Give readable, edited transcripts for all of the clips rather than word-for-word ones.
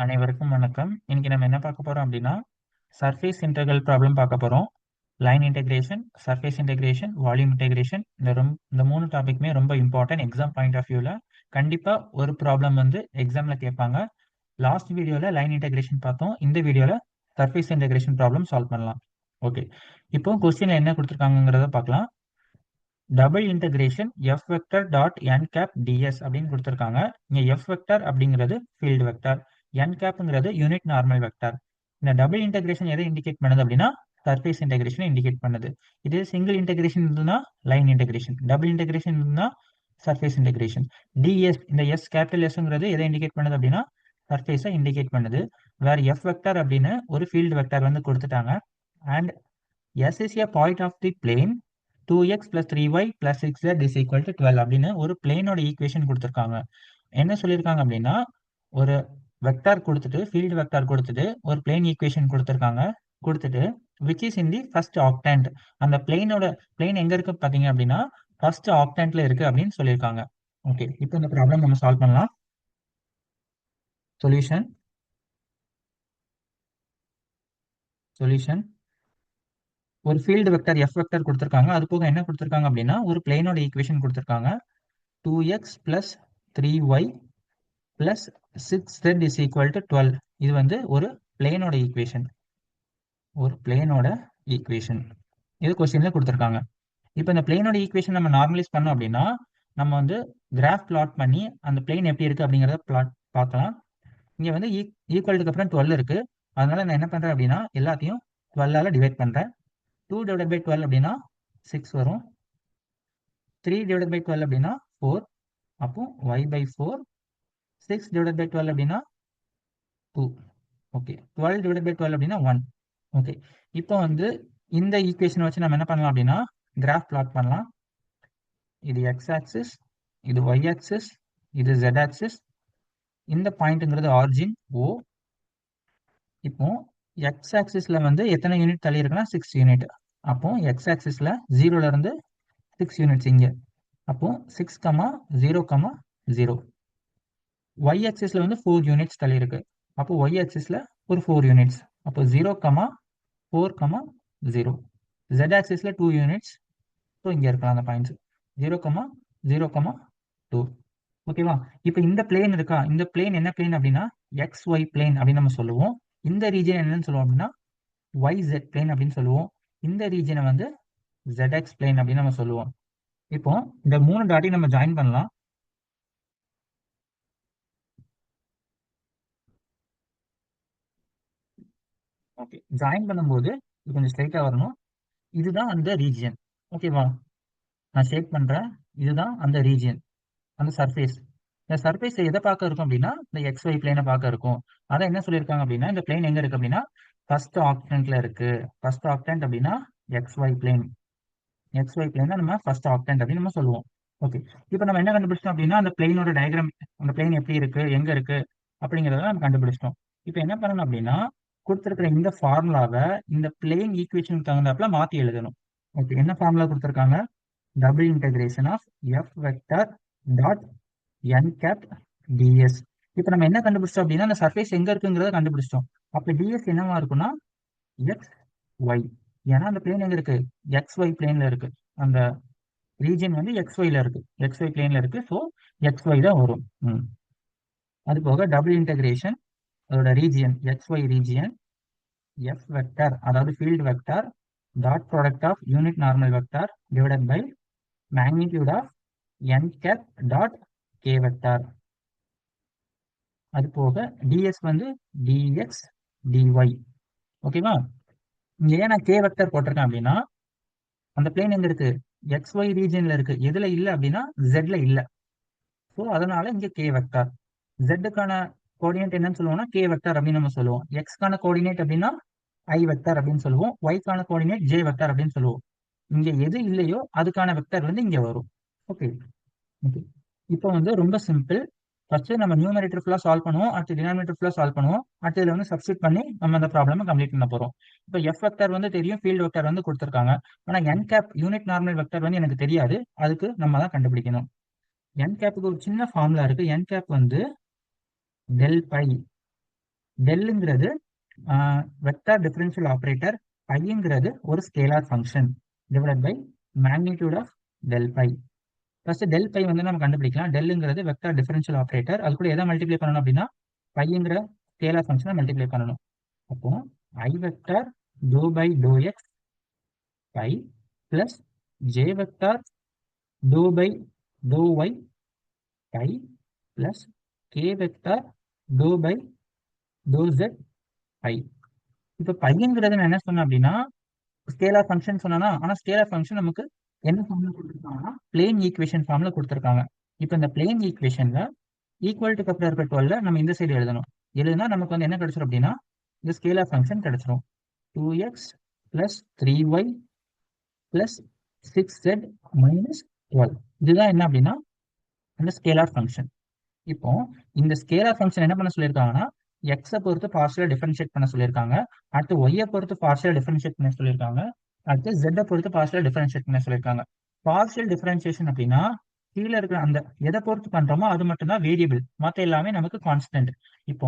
அனைவருக்கும் வணக்கம். இன்னைக்கு நம்ம என்ன பார்க்க போறோம் அப்படின்னா, சர்ஃபேஸ் இன்டெக்ரல் ப்ராப்ளம் பார்க்க போறோம். Line integration, surface integration, volume integration இந்த 3 டாபிக்குமே ரொம்ப இம்பார்ட்டன்ட் எக்ஸாம் பாயிண்ட் ஆஃப் வியூல. கண்டிப்பா ஒரு ப்ராப்ளம் வந்து எக்ஸாம்ல கேட்பாங்க. லாஸ்ட் வீடியோல லைன் இன்டெகிரேஷன் பார்த்தோம். இந்த வீடியோல சர்ஃபேஸ் இன்டெகிரேஷன் ப்ராப்ளம் சால்வ் பண்ணலாம். ஓகே. இப்போ கொஸ்டின்ல என்ன கொடுத்துருக்காங்கிறத பார்க்கலாம். Double integration F vector dot என் கேப் டிஎஸ் அப்படின்னு கொடுத்துருக்காங்க. இங்க எஃப் வெக்டர் அப்படிங்கிறது ஃபீல்டு வெக்டர், என் கேப்ங்கிறது யூனிட் நார்மல் வெக்டர். இந்த டபுள் இன்டெகிரேஷன் எதை இண்டிகேட் பண்ணுது அப்படின்னா சர்ஃபேஸ் இன்டெகிரேஷன் இண்டிகேட் பண்ணுது. இது சிங்கிள் இன்டெகிரேஷன் இருந்ததுன்னா லைன் இன்டெகிரேஷன், டபுள் இன்டெகிரேஷன் இருந்ததுன்னா சர்ஃபேஸ் இன்டெகிரேஷன். டிஎஸ் இந்த எஸ் கேபிட்டல் எஸ்ங்கிறது எதை இண்டிகேட் பண்ணுது அப்படின்னா சர்ஃபேஸை இண்டிகேட் பண்ணுது. வேற எஃப் வெக்டர் அப்படின்னு ஒரு ஃபீல்டு வெக்டர் வந்து கொடுத்துட்டாங்க. And S is a point of the plane 2x plus 3y plus 6z is equal to 12 அப்படின்னு ஒரு பிளேனோட ஈக்குவேஷன் கொடுத்துருக்காங்க. என்ன சொல்லியிருக்காங்க அப்படின்னா, ஒரு வெக்டார் கொடுத்துட்டு ஃபீல்டு வெக்டார் கொடுத்துட்டு ஒரு பிளேன் ஈக்குவேஷன் கொடுத்துருக்காங்க. கொடுத்துட்டு which is in the first octant, அந்த பிளேன் எங்க இருக்கு பாத்தீங்க அப்படின்னா ஃபர்ஸ்ட் ஆக்டன்ட்ல இருக்கு அப்படின்னு சொல்லியிருக்காங்க. ஓகே, இப்போ இந்த ப்ராப்ளம் நம்ம சால்வ் பண்ணலாம். சொல்யூஷன் சொல்யூஷன் ஒரு ஃபீல்டு வெக்டர் எஃப் வெக்டர் கொடுத்துருக்காங்க. அது போக என்ன கொடுத்துருக்காங்க அப்படின்னா ஒரு பிளேனோட ஈக்குவேஷன் கொடுத்துருக்காங்க. 2x plus 3y plus 6z is equal to 12. இது வந்து ஒரு பிளேனோட ஈக்குவேஷன். இது கொஸ்டின்ல கொடுத்துருக்காங்க. இப்போ இந்த பிளேனோட ஈக்குவேஷன் நம்ம நார்மலைஸ் பண்ணோம் அப்படின்னா நம்ம வந்து கிராஃப் பிளாட் பண்ணி அந்த பிளேன் எப்படி இருக்கு அப்படிங்கிறத பிளாட் பார்க்கலாம். இங்க வந்து ஈக்குவலுக்கு அப்புறம் 12 இருக்கு. அதனால நான் என்ன பண்றேன் அப்படின்னா எல்லாத்தையும் 12ஆல டிவைட் பண்றேன். 2 divided by 12 அப்படின்னா 6 வரும். 3 divided by 12 அப்படின்னா 4. அப்போ y by 4. 6 divided by 12 அப்படின்னா 2. ஓகே, 12 divided by 12 அப்படின்னா 1. ஓகே, இப்போ வந்து இந்த ஈக்குவேஷன் வச்சு நம்ம என்ன பண்ணலாம் அப்படின்னா கிராஃப் பிளாட் பண்ணலாம். இது எக்ஸ் ஆக்சிஸ், இது ஒய் ஆக்சிஸ், இது ஜெட் ஆக்சிஸ். இந்த பாயிண்ட்ங்கிறது ஆரிஜின் ஓ. இப்போ எக்ஸ் ஆக்சிஸ்ல வந்து எத்தனை யூனிட் தள்ளி இருக்குன்னா 6 யூனிட். அப்போ எக்ஸ் ஆக்சிஸ்ல 0ல இருந்து 6 யூனிட்ஸ் இங்க. அப்போ 6, 0, 0. ஒய் ஆக்சிஸ்ல வந்து 4 யூனிட்ஸ் தள்ளி இருக்கு. அப்போ ஒய் ஆக்சிஸ்ல ஒரு 4 யூனிட்ஸ். அப்போ 0, 4, 0. Z ஆக்சிஸ்ல 2 units. ஸோ இங்க இருக்கலாம் அந்த பாயிண்ட்ஸ் 0, 0, 2. ஓகேவா? இப்போ இந்த பிளேன் இருக்கா, இந்த பிளேன் என்ன பிளேன் அப்படின்னா எக்ஸ் ஒய் பிளேன் அப்படின்னு நம்ம சொல்லுவோம். இந்த ரீஜன் என்னன்னு சொல்லுவோம் அப்படின்னா ஒய் ஜெட் பிளேன் அப்படின்னு சொல்லுவோம். இந்த ரீஜனை வந்து ZX பிளேன் அப்படின்னு நம்ம சொல்லுவோம். இப்போ இந்த 3 டாட்டையும் நம்ம ஜாயின் பண்ணலாம். ஓகே, ஜாயின் பண்ணும்போது இது கொஞ்சம் ஸ்ட்ரைட்டா வரணும். இதுதான் அந்த ரீஜியன். ஓகேவா? நான் ஷேக் பண்றேன். இதுதான் அந்த ரீஜியன், அந்த சர்ஃபேஸ். இந்த சர்ஃபேஸ் எதை பார்க்க இருக்கும் அப்படின்னா இந்த எக்ஸ் ஒய் பிளேனை பார்க்க இருக்கும். அதை என்ன சொல்லியிருக்காங்க அப்படின்னா இந்த பிளேன் எங்க இருக்கு அப்படின்னா ஃபர்ஸ்ட் ஆக்டன்ட்ல இருக்கு. ஃபர்ஸ்ட் ஆக்டன்ட் அப்படின்னா x y plane. X y plane தான் நம்ம ஃபர்ஸ்ட் ஆக்டன்ட் அப்படின்னு நம்ம சொல்லுவோம். ஓகே, இப்போ நம்ம என்ன கண்டுபிடிச்சோம் அப்படின்னா அந்த பிளேனோட டயக்ராம், அந்த பிளேன் எப்படி இருக்கு, எங்க இருக்கு அப்படிங்கிறத நம்ம கண்டுபிடிச்சிட்டோம். இப்போ என்ன பண்ணணும் அப்படின்னா கொடுத்துருக்கிற இந்த ஃபார்முலாவை இந்த பிளேன் ஈக்குவேஷனுக்கு தகுந்தாப்புல மாத்தி எழுதணும். ஓகே, என்ன ஃபார்முலா கொடுத்துருக்காங்க? Double integration of f vector dot N cap ds. இப்போ நம்ம என்ன கண்டுபிடிச்சோம் அப்படின்னா அந்த சர்ஃபேஸ் எங்க இருக்குங்கிறத கண்டுபிடிச்சிட்டோம். அப்போ டிஎஸ் என்னவா இருக்குன்னா எக்ஸ் ஒய். ஏன்னா அந்த பிளேன் எங்க இருக்கு, எக்ஸ் ஒய் பிளேன்ல இருக்கு. அந்த ரீஜன் வந்து எக்ஸ் ஒய்ல இருக்கு, எக்ஸ் ஒய் பிளேன்ல இருக்கு. ஸோ எக்ஸ் ஒய் தான் வரும். அது போக டபுள் இன்டெகிரேஷன் அதோட region X Y region F vector அதாவது field vector dot product of unit normal vector divided by magnitude of N cap dot K vector. அது போக டிஎஸ் வந்து டிஎக்ஸ் டிஒய். ஓகேவா? இங்க ஏன் நான் கே வெக்டர் போட்டிருக்கேன் அப்படின்னா அந்த பிளேன் எங்க இருக்கு, எக்ஸ் ஒய் ரீஜன்ல இருக்கு. எதுல இல்ல அப்படின்னா ஜெட்ல இல்ல. ஸோ அதனால இங்க கே வெக்டர். ஜெட்டுக்கான கோஆர்டினேட் என்னன்னு சொல்லுவோம்னா கே வெக்டர் அப்படின்னு நம்ம சொல்லுவோம். எக்ஸ்க்கான கோஆர்டினேட் அப்படின்னா ஐ வெக்டர் அப்படின்னு சொல்லுவோம். ஒய்க்கான கோஆர்டினேட் ஜே வெக்டர் அப்படின்னு சொல்லுவோம். இங்க எது இல்லையோ அதுக்கான வெக்டர் வந்து இங்க வரும். Okay, okay. இப்போ வந்து ரொம்ப சிம்பிள். ஃபர்ஸ்ட் நம்ம நியூமரேட்டர் ஃபுல்லா சால்வ் பண்ணுவோம், அடுத்து டினாமினேட்டர் ஃபுல்லா சால்வ் பண்ணுவோம், அடுத்து இதுல வந்து சப்ஸ்டிட் பண்ணி நம்ம அந்த ப்ராப்ளம் கம்ப்ளீட் பண்ண போறோம். இப்போ எஃப் வெக்டர் வந்து தெரியும், ஃபீல்டு வெக்டர் வந்து கொடுத்துருக்காங்க. ஆனா என் கேப் யூனிட் நார்மல் வெக்டர் வந்து எனக்கு தெரியாது. அதுக்கு நம்ம தான் கண்டுபிடிக்கணும். என் கேப்புக்கு ஒரு சின்ன ஃபார்முலா இருக்கு. என் கேப் வந்து டெல் பை டெல்லுங்கிறது வெக்டார் டிஃபரன்ஷியல் ஆப்ரேட்டர், பைங்கிறது ஒரு scalar function divide by magnitude of del phi. First del phi வந்து நம்ம கண்டுபிடிக்கலாம். டெல்லுங்கிறது வெக்டார் டிஃபரன்ஷியல் ஆப்ரேட்டர், அது கூட எதை மல்டிப்ளை பண்ணணும் அப்படின்னா பைங்கிற ஸ்கேலார் ஃபங்க்ஷனை மல்டிப்ளை பண்ணணும். அப்போ i vector doe by doe x phi plus j vector doe by doe y phi plus k vector doe by doe z phi. இப்போ பையங்கிறது நான் என்ன சொன்னேன் அப்படின்னா ஸ்கேலார் ஃபங்க்ஷன் சொன்னா, ஆனா ஸ்கேலார் ஃபங்க்ஷன் நமக்கு என்ன ஃபார்ம்ல கொடுத்துருக்காங்கன்னா பிளேன் ஈக்குவேஷன் ஃபார்ம்ல கொடுத்துருக்காங்க. இப்போ இந்த பிளேன் ஈக்குவேஷன்ல ஈக்குவல் டு அப்புறம் இருக்க 12 நம்ம இந்த சைடு எழுதணும். எழுதுனா நமக்கு வந்து என்ன கிடைச்சிரும் அப்படின்னா இந்த ஸ்கேலார் ஃபங்க்ஷன் கிடைச்சிரும். 2x plus 3y plus 6z minus 12. இதுதான் என்ன அப்படின்னா இந்த ஸ்கேலார் ஃபங்க்ஷன். இப்போ இந்த ஸ்கேலார் ஃபங்க்ஷன் என்ன பண்ண சொல்லியிருக்காங்கன்னா எக்ஸை பொறுத்து பார்ஷியலா டிஃபரன்ஷியேட் பண்ண சொல்லியிருக்காங்க. அடுத்து ஒய்யை பொறுத்து பார்ஷியலா டிஃபரன்ஷியேட் பண்ண சொல்லியிருக்காங்க. அடுத்து ஜெட்டை பொறுத்து பார்ஷியலா டிஃபரன்ஷியேட் பண்ண சொல்லியிருக்காங்க. பார்ஷியல் டிஃபரன்ஷியேஷன் அப்படின்னா கீழே இருக்கிற அந்த எதை பொறுத்து பண்றோமோ அது மட்டும்தான் வேரியபிள், மற்ற எல்லாமே நமக்கு கான்ஸ்டன்ட். இப்போ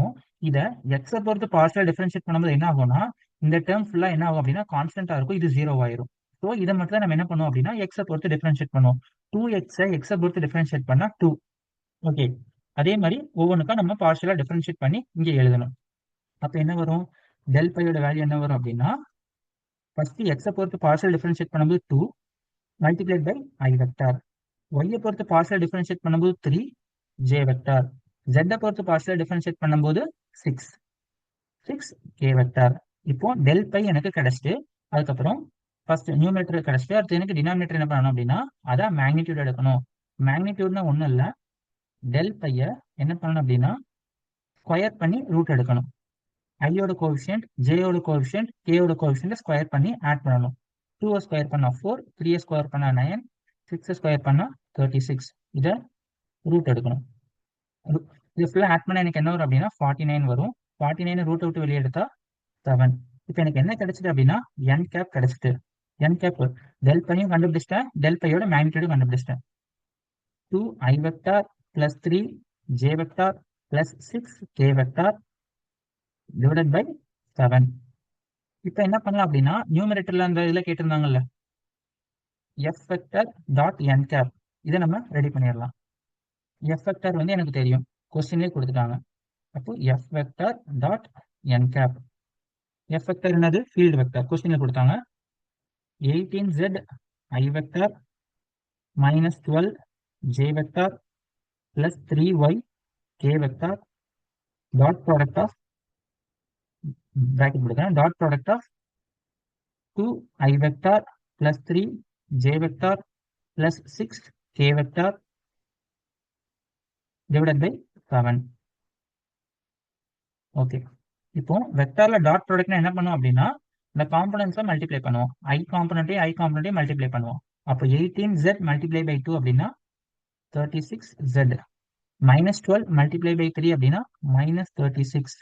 இதை எக்ஸை பொறுத்து பார்ஷியல் டிஃபரன்ஷியேட் பண்ணும்போது என்ன ஆகும்னா இந்த டேர்ம் ஃபுல்லா என்ன ஆகும் அப்படின்னா கான்ஸ்டன்டா இருக்கும், இது 0 ஆயிரும். ஸோ இதை மட்டும் தான் நம்ம என்ன பண்ணுவோம் அப்படின்னா எக்ஸை பொறுத்து டிஃபரன்ஷியேட் பண்ணுவோம். 2x எக்ஸை பொறுத்து டிஃபரன்ஷியேட் பண்ணா 2. ஓகே, அதே மாதிரி ஒவ்வொன்றுக்கா நம்ம பார்ஷியலா டிஃபரன்ஷியேட் பண்ணி இங்க எழுதணும். அப்ப என்ன வரும், டெல் பையோட வேல்யூ என்ன வரும் அப்படின்னா ஃபர்ஸ்ட் எக்ஸை பொறுத்து பார்ஷியல் டிஃபரன்ஷியேட் பண்ணும்போது 2 மல்டிப்ளைட் பை ஐ வெக்டார். ஒய்யை பொறுத்து பார்ஷியல் டிஃபரன்ஷியேட் பண்ணும்போது 3 ஜே வெக்டார். ஜெட்டை பொறுத்து பார்ஷியல் டிஃபரன்ஷியேட் பண்ணும்போது 6 கே வெக்டார். இப்போ டெல் பை எனக்கு கிடைச்சிட்டு அதுக்கப்புறம் ஃபர்ஸ்ட் நியூமரேட்டர் கிடைச்சிட்டு அடுத்து எனக்கு டினாமினேட்டர் என்ன பண்ணணும் அப்படின்னா அதான் மேக்னிடியூட் எடுக்கணும். மேக்னிடியூட்னா ஒன்றும் இல்லை, டெல் பைய என்ன பண்ணணும் அப்படின்னா ஸ்கொயர் பண்ணி ரூட் எடுக்கணும். ஐயோட கோஎஃபிஷியன்ட், ஜேயோட கோஎஃபிஷியன்ட், கேயோட கோஎஃபிஷியன்ட் ஸ்கொயர் பண்ணி ஆட் பண்ணணும். 2 ஸ்கொயர் பண்ணா 4, 3 ஸ்கொயர் பண்ணா 9, 6 ஸ்கொயர் பண்ணா 36. இதை ரூட் எடுக்கணும். இது ஃபுல்லாக ஆட் பண்ணா எனக்கு என்ன வரும் அப்படின்னா 49 வரும். 49 ரூட் விட்டு வெளியே எடுத்தா 7. இப்போ எனக்கு என்ன கிடைச்சிட்டு அப்படின்னா என் கேப் கிடைச்சிட்டு. என் கேப் டெல் பையும் கண்டுபிடிச்சிட்டேன், டெல் பையோட மேக்னிடியூடும் கண்டுபிடிச்சிட்டேன். 2 i vector plus 3 j vector plus 6 k vector divided by 7. இப்போ என்ன பண்ணலாம் அப்படின்னா நியூமரேட்டர்ல அந்த இதில் கேட்டிருந்தாங்கல்ல எஃப் வெக்டர் டாட் என் கேப், இதை நம்ம ரெடி பண்ணிடலாம். எஃப் வெக்டர் வந்து எனக்கு தெரியும், கொஸ்டின்லேயே கொடுத்துட்டாங்க. அப்போ எஃப் வெக்டர் டாட் என் கேப். எஃப் வெக்டர் என்னது, ஃபீல்டு வெக்டர், கொஸ்டின்ல கொடுத்தாங்க. 18z I vector minus 12 j vector plus 3y k vector dot product of bracket கொடுக்கிறேன் dot product of 2 I vector plus 3 j vector plus 6 k vector divided by 7. Okay, இப்போ வெக்டார்ல dot ப்ராடக்ட்னா என்ன பண்ணுவோம் அப்படின்னா இந்த காம்பனன்ட்ஸை multiply பண்ணுவோம். ஐ காம்பனண்ட்டையும் multiply பண்ணுவோம். அப்போ 18z multiply by 2 அப்படின்னா 36z minus 12 multiply by 3 அப்படின்னா minus 36.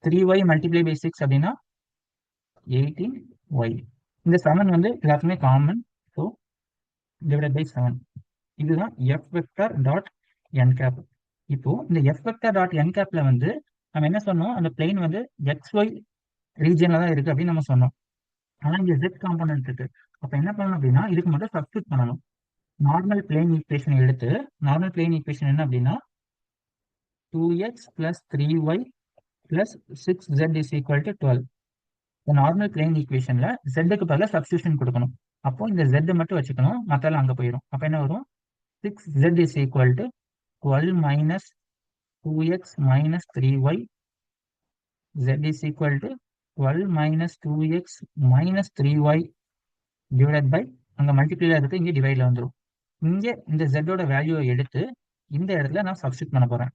3y multiply by 6 அப்படின்னா 18y. இந்த 7 வந்து எல்லாத்துக்குமே காமன், ஸோ divided by 7. இதுதான் எஃப் வெக்டர் டாட் என் கேப். இப்போ இந்த எஃப் வெக்டர் டாட் என் கேப்ல வந்து நம்ம என்ன சொன்னோம், அந்த பிளேன் வந்து XY ரீஜன்ல தான் இருக்கு அப்படின்னு நம்ம சொன்னோம். ஆனா இங்க Z காம்பனன்ட் இருக்கு. அப்ப என்ன பண்ணணும் அப்படின்னா இதுக்கு மட்டும் சப்ஸ்டியூட் பண்ணணும். நார்மல் பிளேன் ஈக்குவேஷன் எடுத்து, நார்மல் பிளேன் ஈக்குவேஷன் என்ன அப்படின்னா 2x plus 3y plus 6z is equal to 12. இந்த நார்மல் பிளேன் ஈக்குவேஷன்ல ஜெட்டுக்கு பதிலாக சப்ஸ்டியூஷன் கொடுக்கணும். அப்போ இந்த z மட்டும் வச்சுக்கணும், மற்றெல்லாம் அங்கே போயிடும். அப்போ என்ன வரும், 6z is equal to 12 minus 2x minus 3y. z is equal to 12 minus 2x minus 3y divided by அங்கே மல்டிப்ளைல இருக்கு, இங்கே டிவைட்ல வந்துடும். இங்கே இந்த ஜெட்டோட வேல்யூவை எடுத்து இந்த இடத்துல நான் சப்ஸ்டியூட் பண்ண போறேன்.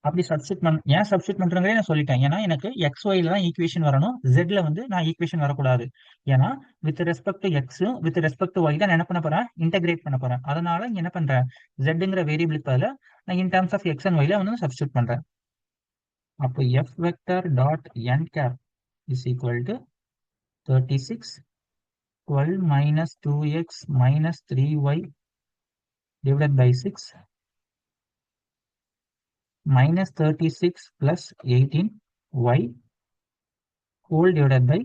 அப்படி சப்ஸ்டியூட் ஏன் சப்ஸ்டியூட் பண்றேங்கிறே நான் சொல்லிட்டேன். ஏன்னா எனக்கு XYல தான் ஈக்குவேஷன் வரணும், ஜெட்ல வந்து நான் ஈக்குவேஷன் வரக்கூடாது. ஏன்னா வித் ரெஸ்பெக்ட் டு எக்ஸும் வித் ரெஸ்பெக்ட் டு ஒய் தான் என்ன பண்ண போறேன், இன்டெகிரேட் பண்ண போறேன். அதனால இங்க என்ன பண்றேன், ஜெட்ங்கிற வேரியபிளுக்கு பதிலாக நான் in terms of x and ஒய்ல வந்து சப்ஸ்டியூட் பண்றேன். அப்போ f vector dot N cap is equal to 36 12 minus 2x minus 3y divided by 6 minus 36 plus 18y whole divided by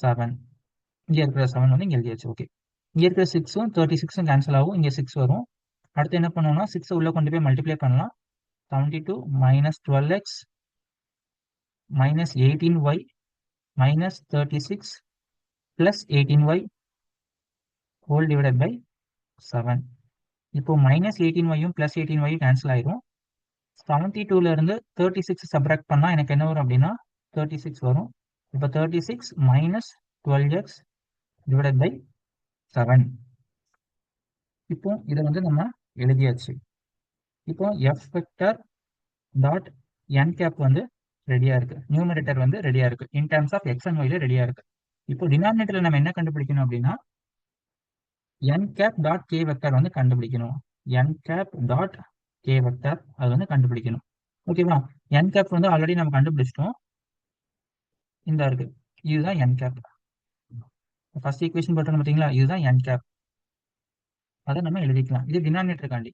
7. இங்கே இருக்கிற 7 வந்து இங்கே எழுதியாச்சு. ஓகே, இங்கே இருக்கிற 6ம் 36ம் கேன்சல் ஆகும். இங்கே 6 வரும். அடுத்து என்ன பண்ணுவோம்னா 6 உள்ள கொண்டு போய் மல்டிப்ளை பண்ணலாம். 72 minus 12x minus 18y minus 36 plus 18y whole divided by 7. இப்போ minus 18yயும் plus 18yயும் கேன்சல் ஆயிரும். 72ல இருந்து 36 சப்ராக்ட் பண்ணா எனக்கு என்ன வரும் அப்படின்னா 36 வரும். இப்போ 36 minus 12x divided by 7. இப்போ இதை வந்து நம்ம எழுதியாச்சு. இப்போ f vector dot n cap வந்து ரெடியா இருக்கு. நியூமரேட்டர் வந்து ரெடியா இருக்கு. In terms of x and y ல ரெடியா இருக்கு. இப்போ டினாமினேட்டர்ல நம்ம என்ன கண்டுபிடிக்கணும் அப்படின்னா n cap dot k vector வந்து கண்டுபிடிக்கணும். n cap dot k vector அது வந்து கண்டுபிடிக்கணும். ஓகேவா? n cap வந்து ஆல்ரெடி நம்ம கண்டுபிடிச்சிட்டோம். இந்த இருக்கு, இதுதான் n cap. ஃபர்ஸ்ட் ஈக்குவேஷன் போட்டோம் பார்த்தீங்களா, இதுதான் n cap. அதை நம்ம எழுதிக்கலாம். இது டினாமினேட்டர் காண்டி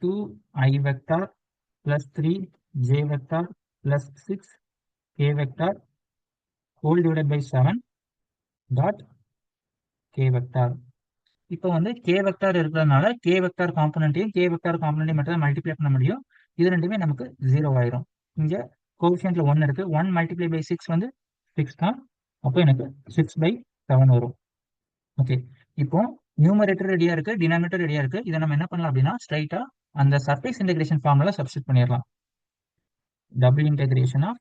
2i vector plus 3j vector plus 6k vector whole divided by 7 dot k vector. இப்போ வந்து k vector இருக்கிறதுனால k vector காம்பனண்ட்டையும் k vector காம்பனண்ட்டையும் மட்டும் தான் மல்டிப்ளை பண்ண முடியும். இது ரெண்டுமே நமக்கு 0 ஆயிரும். இங்க கோஎஃபிஷியன்ட்ல 1 இருக்கு. 1 மல்டிப்ளை பை 6 வந்து 6 தான். அப்போ எனக்கு 6/7 வரும். ஓகே, இப்போ நியூமரேட்டர் ரெடியா இருக்கு, டினாமினேட்டர் ரெடியா இருக்கு. இதை நம்ம என்ன பண்ணலாம் அப்படின்னா ஸ்ட்ரைட்டா அந்த சர்ஃபேஸ் இன்டகிரேஷன் ஃபார்முலா சப்ஸ்டிட் பண்ணிடலாம். Double integration of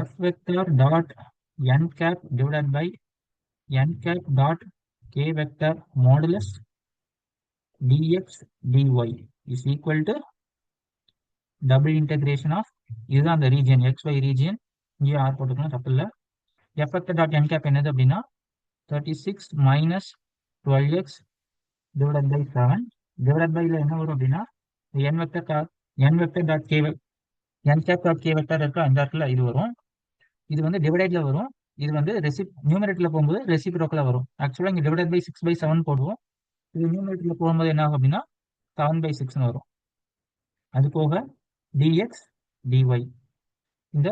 f vector dot n cap divided by n cap dot k vector modulus dx dy is equal to double integration of, இதுதான் அந்த ரீஜியன் xy ரீஜியன். இங்கே R போட்டுக்கலாம், தப்பு இல்லை. f vector dot n cap என்னது அப்படின்னா 36 minus 12x divided by 7 divided by ல என்ன வரும் அப்படின்னா n vector dot k n cap dot k vector இருக்கு, அந்த இடத்துல இது வரும். இது வந்து டிவைடட்ல வரும். இது வந்து நியூமரேட்டர்ல போகும்போது ரெசிப்ரோக்கலா வரும். ஆக்சுவலா இங்க டிவைடட் பை 6/7 போடுவோம். இது நியூமரேட்டர்ல போகும்போது என்ன ஆகும் அப்படின்னா 7/6 வரும். அது போக dx dy இந்த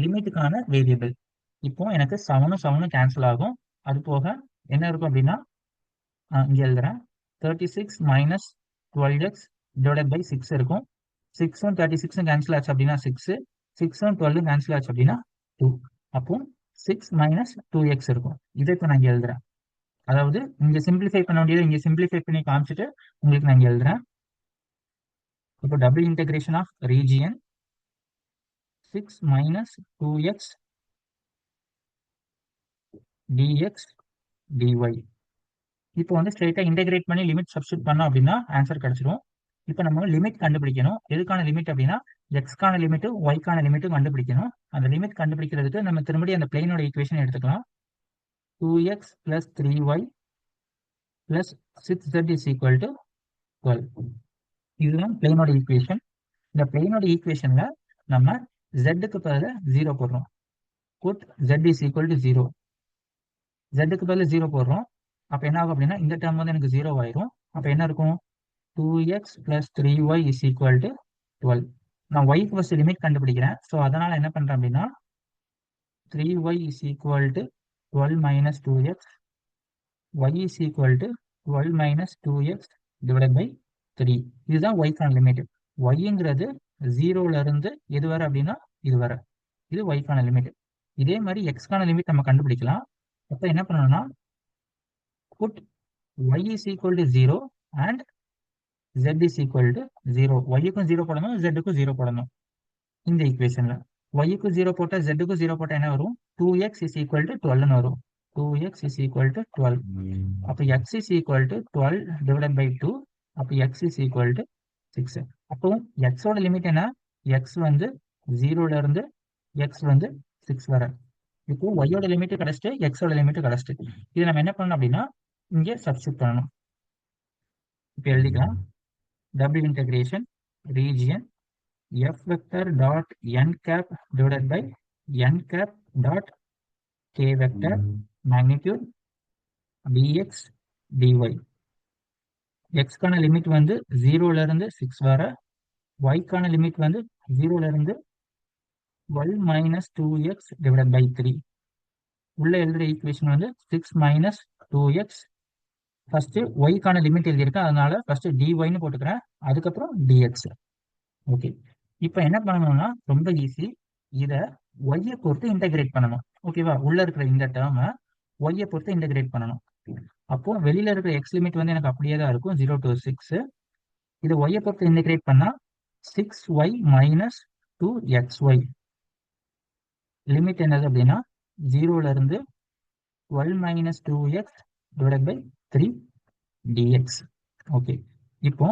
லிமிட்டுக்கான வேரியபிள். இப்போ எனக்கு 7 கேன்சல் ஆகும். அது போக என்ன இருக்கும் அப்படின்னா இங்க எழுதுறேன் 36 minus 12x divided by 6 இருக்கும். 6ம் 36ம் கேன்சல் ஆச்சு அப்படின்னா 6, 6ம் 12ம் கேன்சல் ஆச்சு அப்படின்னா 2. அப்போ 6 minus 2x இருக்கும். இதை இப்போ நான் இங்க எழுதுறேன். அதாவது இங்க சிம்பிளிஃபை பண்ண வேண்டியது இங்க சிம்பிளிஃபை பண்ணி காமிச்சிட்டு உங்களுக்கு நான் இங்க எழுதுறேன். இப்போ double integration of region 6 minus 2x dx dy. இப்போ வந்து ஸ்ட்ரெயிட்டா இன்டகிரேட் பண்ணி லிமிட் சப்ஸ்டிட் பண்ணோம் அப்படின்னா ஆன்சர் கிடைச்சிடும். இப்போ நம்ம லிமிட் கண்டுபிடிக்கணும். எதுக்கான லிமிட் அப்படின்னா எக்ஸ்க்கான லிமிட்டும் ஒய்க்கான லிமிட்டும் கண்டுபிடிக்கணும். அந்த லிமிட் கண்டுபிடிக்கிறதுக்கு நம்ம திரும்படி அந்த பிளேனோட ஈக்குவேஷன் எடுத்துக்கலாம். 2x plus 3y plus 6z is equal to 12. இதுதான் பிளேனோட ஈக்குவேஷன். இந்த பிளேனோட ஈக்குவேஷன்ல நம்ம z-க்கு பதிலா 0 போடுறோம். put z is equal to 0. z-க்கு பதிலா 0 போடுறோம். அப்ப என்ன ஆகும் அப்படின்னா இந்த டேர்ம் வந்து எனக்கு 0 ஆயிரும். அப்ப என்ன இருக்கும் 2x plus 3y is equal to 12. நான் y க்கு ஃபர்ஸ்ட் லிமிட் கண்டுபிடிக்கிறேன். ஸோ அதனால என்ன பண்றேன் அப்படின்னா 3y is equal to 12 minus 2x, y is equal to 12 minus 2x divided by 3. இதுதான் y-க்கான லிமிட். y-ங்கிறது 0ல இருந்து எது வரை அப்படின்னா இது வரை. இது y-க்கான லிமிட். இதே மாதிரி x-க்கான லிமிட் நம்ம கண்டுபிடிக்கலாம். அப்ப என்ன பண்ணணும்னா put y is equal to 0 and z is equal to 0. y-க்கும் 0 போடணும், z-க்கும் 0 போடணும். இந்த ஈக்குவேஷன்ல y-க்கு 0 போட்டா z-க்கு 0 போட்டா என்ன வரும் 2x is equal to 12 வரும். 2x is equal to 12. அப்ப x is equal to 12 divided by 2. அப்ப x is equal to 6. அப்போ x ஓட லிமிட் என்ன, x வந்து 0ல இருந்து x வந்து 6 வரை. இப்போ y ஓட லிமிட் கிடைச்சிட்டு x ஓட லிமிட் கிடைச்சிட்டு இது நம்ம என்ன பண்ணணும் அப்படின்னா இங்கே சப்ஸ்டிட் பண்ணணும். இப்போ எழுதிக்கலாம் double integration region f vector dot n cap divided by n cap dot k vector magnitude dx dy. எக்ஸ்க்கான லிமிட் வந்து 0ல இருந்து 6 வர, ஒய்க்கான லிமிட் வந்து 0ல இருந்து 12 மைனஸ் 2x டிவைடட் பை 3. உள்ள எழுதுற ஈக்குவேஷன் வந்து 6 மைனஸ் 2x. ஃபர்ஸ்ட் ஒய்க்கான லிமிட் எழுதியிருக்கேன், அதனால ஃபர்ஸ்ட் dyன்னு போட்டுக்கிறேன், அதுக்கப்புறம் dx. ஓகே, இப்போ என்ன பண்ணணும்னா ரொம்ப ஈஸி. இதை ஒய்யை பொறுத்து இன்டகிரேட் பண்ணணும். ஓகேவா, உள்ள இருக்கிற இந்த டேர்மை ஒய்யை பொறுத்து இன்டகிரேட் பண்ணணும். அப்போ வெளியில இருக்கிற எக்ஸ் லிமிட் வந்து எனக்கு அப்படியே தான் இருக்கும், 0 to 6. இதை ஒய்யை பொறுத்து இன்டகிரேட் பண்ணா 6y மைனஸ் 2xy. லிமிட் என்னது அப்படின்னா 0ல இருந்து 12 minus 2x divided by 3 dx. Okay, இப்போ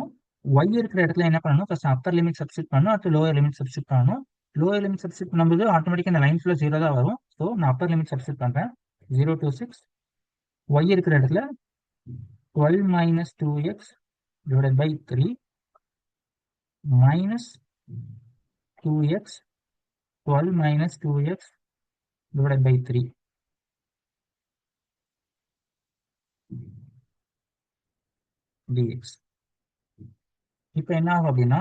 y இருக்கிற இடத்துல என்ன பண்ணணும், ஃபர்ஸ்ட் அப்பர் லிமிட் சப்ஸ்டிட் பண்ணணும், அடுத்து லோயர் லிமிட் சப்ஸ்டிட் பண்ணணும். லோயர் லிமிட் சப்ஸ்டிட் பண்ணும்போது ஆட்டோமேட்டிக்காக இந்த லைன் ஃபுல்லாக 0 தான் வரும். ஸோ நான் அப்பர் லிமிட் சப்ஸ்டிட் பண்ணுறேன், 0 to 6. y இருக்கிற இடத்துல 12 minus 2x divided by 3 minus 2x, 12 minus 2x divided by 3 dx. இப்போ என்ன ஆகும் அப்படின்னா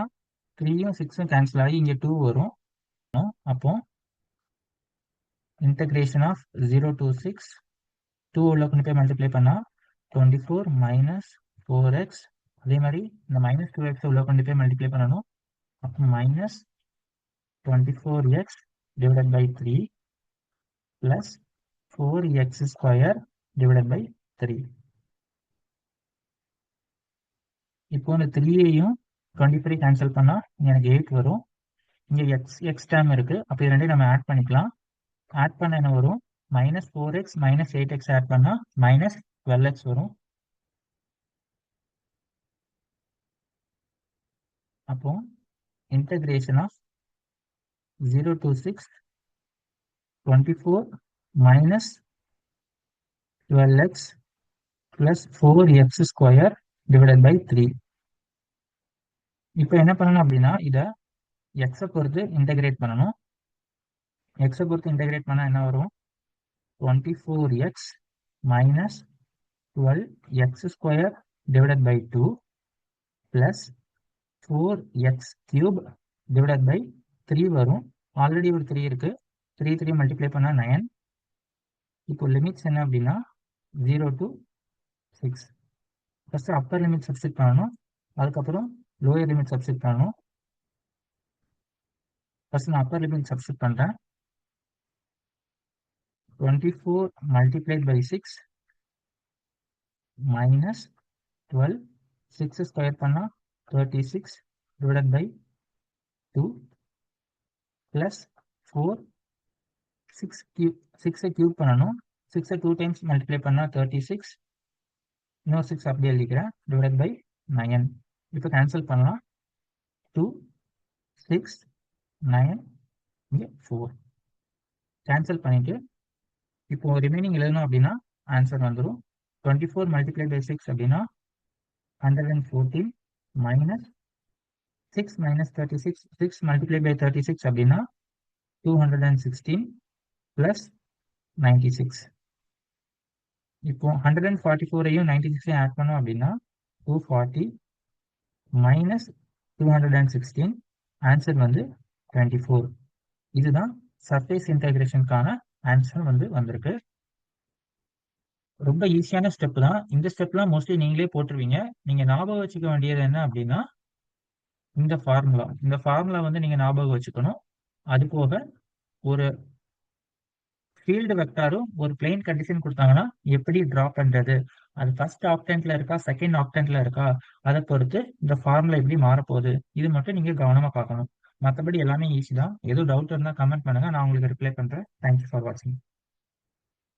3யும் 6ம் கேன்சல் ஆகி இங்கே 2 வரும். அப்போ இன்டகிரேஷன் ஆஃப் 0 to 6, 2 உள்ள கொண்டு போய் மல்டிப்ளை பண்ணா 24 மைனஸ் 4x. அதே மாதிரி இந்த மைனஸ் 2x உள்ள கொண்டு போய் மல்டிப்ளை பண்ணணும். அப்போ minus 24x divided by 3 plus 4x square divided by 3. இப்போ இந்த 3யையும் 23 கேன்சல் பண்ணா எனக்கு 8 வரும். இங்க எக்ஸ் டேர்ம் இருக்கு, அப்போ இது ரெண்டையும் நம்ம ஆட் பண்ணிக்கலாம். ஆட் பண்ண என்ன வரும், minus 4x minus 8x add பண்ணா மைனஸ் 12x வரும். அப்போ integration of 0 to 6, 24 minus 12x plus 4x square divided by 3. இப்போ என்ன பண்ணணும் அப்படின்னா இதை எக்ஸை பொறுத்து இன்டகிரேட் பண்ணணும். எக்ஸை பொறுத்து இன்டகிரேட் பண்ணால் என்ன வரும், 24x minus 12x square divided by 2 plus 4x cube divided by 3 வரும். ஆல்ரெடி ஒரு 3 இருக்கு, 3 மல்டிப்ளை பண்ணா 9. இப்போ லிமிட்ஸ் என்ன அப்படின்னா 0 to 6. First upper limit substitute பண்ணணும், அதுக்கப்புறம் லோயர் லிமிட் சப்ஸ்டிட் பண்ணணும். ஃபர்ஸ்ட் நான் அப்பர் லிமிட் சப்ஸ்டிட் பண்றேன். 24 multiplied by 6 minus 12, 6 ஸ்கொயர் பண்ணா 36 divided by 2 plus 4, 6 கியூப் பண்ணணும், 6 2 டைம்ஸ் மல்டிப்ளை பண்ணா 36, இன்னொரு 6 அப்படியே எழுதிக்கிறேன், டிவைட் பை 9. இப்போ கேன்சல் பண்ணலாம், 2 6 9 இங்கே 4 கேன்சல் பண்ணிட்டு இப்போ ரிமைனிங் எழுதணும் அப்படின்னா ஆன்சர் வந்துடும். 24 மல்டிப்ளை பை 6 அப்படின்னா 114 மைனஸ் 6 மைனஸ் 36, 6 மல்டிப்ளை பை 36 அப்படின்னா 216 பிளஸ் 96. இப்போ 144ஐயும் 96ஐயும் ஆட் பண்ணோம் அப்படின்னா 240 மைனஸ் 216, ஆன்சர் வந்து 24. இதுதான் சர்ஃபேஸ் இன்டகிரேஷனுக்கான ஆன்சர் வந்து வந்திருக்கு. ரொம்ப ஈஸியான ஸ்டெப் தான். இந்த ஸ்டெப்லாம் மோஸ்ட்லி நீங்களே போட்டுருவீங்க. நீங்க ஞாபகம் வச்சுக்க வேண்டியது என்ன அப்படின்னா இந்த ஃபார்முலா வந்து நீங்க ஞாபகம் வச்சுக்கணும். அது போக ஒரு ஃபீல்டு வெக்டாரும் ஒரு பிளேன் கண்டிஷன் கொடுத்தாங்கன்னா எப்படி டிரா பண்றது, அது ஃபர்ஸ்ட் ஆக்டென்ட்ல இருக்கா செகண்ட் ஆக்டென்ட்ல இருக்கா, அதை பொறுத்து இந்த ஃபார்முலா எப்படி மாறப்போகுது, இது மட்டும் நீங்க கவனமா பார்க்கணும். மற்றபடி எல்லாமே ஈஸி தான். ஏதோ டவுட் இருந்தால் கமெண்ட் பண்ணுங்க, நான் உங்களுக்கு ரிப்ளை பண்றேன். தேங்க்யூ ஃபார் வாட்சிங்.